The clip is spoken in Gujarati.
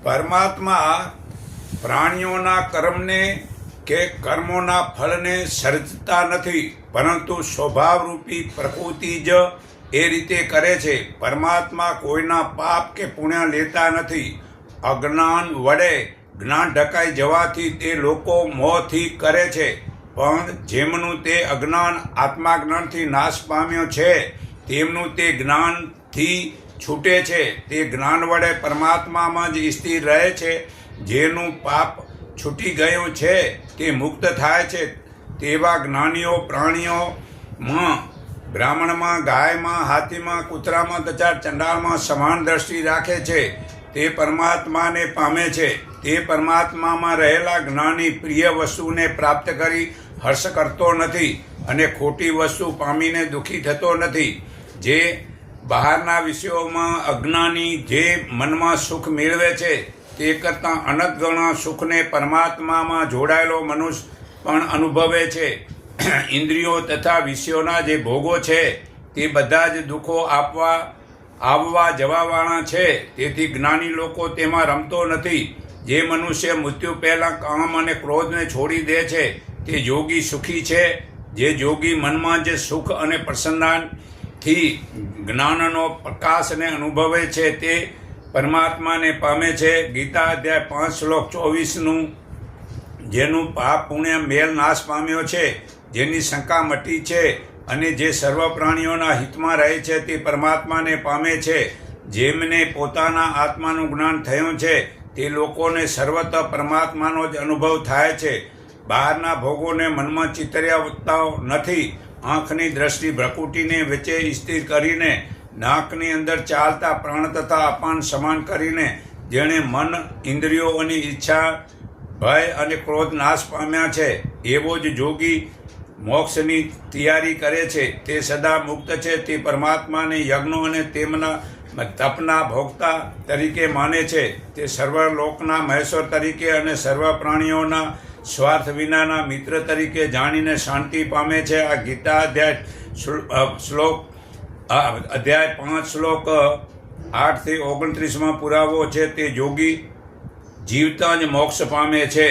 પરમાત્મા પ્રાણીઓના કર્મને કે કર્મોના ફળને સર્જતા નથી, પરંતુ સ્વભાવરૂપી પ્રકૃતિ જ એ રીતે કરે છે. પરમાત્મા કોઈના પાપ કે પુણ્ય લેતા નથી. અજ્ઞાન વડે જ્ઞાન ઢકાઈ જવાથી તે લોકો મોહથી કરે છે, પણ જેમનું તે અજ્ઞાન આત્માજ્ઞાનથી નાશ પામ્યો છે તેમનું તે જ્ઞાનથી છૂટે છે. તે જ્ઞાન વડે પરમાત્મામાં જ સ્થિર રહે છે. જેનું પાપ છૂટી ગયું છે તે મુક્ત થાય છે. તેવા જ્ઞાનીઓ પ્રાણીઓમાં, બ્રાહ્મણમાં, ગાયમાં, હાથીમાં, કૂતરામાં તથા ચંડાળમાં સમાન દ્રષ્ટિ રાખે છે. તે પરમાત્માને પામે છે. તે પરમાત્મામાં રહેલા જ્ઞાની પ્રિય વસ્તુને પ્રાપ્ત કરી હર્ષ કરતો નથી અને ખોટી વસ્તુ પામીને દુઃખી થતો નથી. જે બહારના વિષયોમાં અજ્ઞાની જે મનમાં સુખ મેળવે છે તે કરતાં અનંત ગણા સુખને પરમાત્મામાં જોડાયેલો મનુષ્ય પણ અનુભવે છે. ઇન્દ્રિયો તથા વિષયોના જે ભોગો છે તે બધા જ દુઃખો આવવા જવાવાળા છે. તેથી જ્ઞાની લોકો તેમાં રમતો નથી. જે મનુષ્ય મૃત્યુ પહેલાં કામ અને ક્રોધને છોડી દે છે તે યોગી સુખી છે. જે યોગી મનમાં જે સુખ અને પ્રસન્નતાથી જ્ઞાનનો પ્રકાશને અનુભવે છે તે પરમાત્માને પામે છે. ગીતા અધ્યાય 5 શ્લોક 24 જેનું પાપ પુણ્ય મેલ નાશ પામ્યો છે, જેની શંકા મટી છે અને જે સર્વ પ્રાણીઓના હિતમાં રહે છે તે પરમાત્માને પામે છે. જેમને પોતાના આત્માનું જ્ઞાન થયું છે તે લોકોને સર્વત્ર પરમાત્માનો જ અનુભવ થાય છે. બહારના ભોગોને મનમાં ચિતર્યા નથી. આંખની દ્રષ્ટિ ભ્રકુટીને વચ્ચે સ્થિર કરીને, નાકની અંદર ચાલતા પ્રાણ તથા અપાન સમાન કરીને, જેણે મન, ઇન્દ્રિયોની ઈચ્છા, ભય અને ક્રોધ નાશ પામ્યા છે, એવો જ યોગી મોક્ષની તૈયારી કરે છે. તે સદા મુક્ત છે. તે પરમાત્માને યજ્ઞો અને તેમના તપના ભોગતા તરીકે માને છે. તે સર્વલોકના મહેશ્વર તરીકે અને સર્વ પ્રાણીઓના સ્વાર્થ વિનાના મિત્ર તરીકે જાણીને શાંતિ પામે છે. આ ગીતા અધ્યાય 5 શ્લોક 8 થી 29 પુરાવો છે. તે યોગી જીવતા જ મોક્ષ પામે છે.